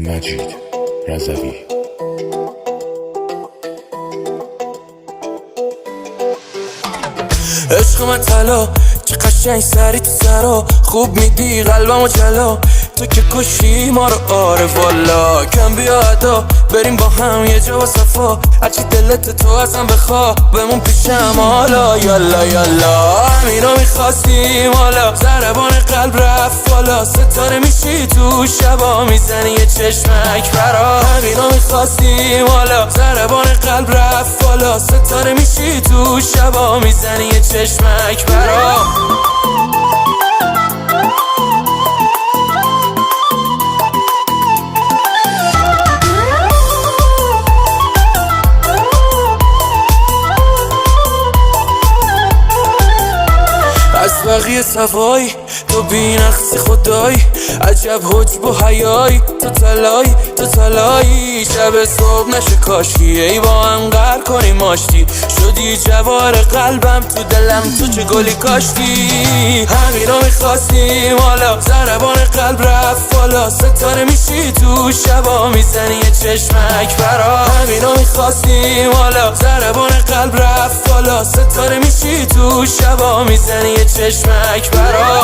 مجید رضوی. عشق من طلا چه قشنگ سری تو سرا، خوب میدی قلبمو جلا، تو که کشی ما رو. آره والا کم بیادا بریم با هم یه جا و صفا، هرچی دلت تو ازم بخوا بمون پیشم حالا. یالا یالا همینو میخواستیم حالا، ضربان قلب رفت بالا، ستاره میشی تو شبا میزنی یه چشمک برا. همینو میخواستیم حالا، ضربان قلب رفت بالا، ستاره میشی تو شبا میزنی یه چشمک برا. از بقیه صفایی تو بی‌نقصی خدایی، عجب حجب و حیایی، تو تلایی شب صبح نشه کاشکی، ای با هم قهر کنیم آشتی، شدی جوار قلبم تو دلم تو چه گلی کاشتی. همینو میخواستیم حالا، ضربان قلب رفت بالا، ستاره میشی تو شبا میزنی یه چشمک برا. همینو میخواستیم حالا، ضربان قلب رفت بالا، ستاره میشی تو شبا میزنی یه چشمک برا.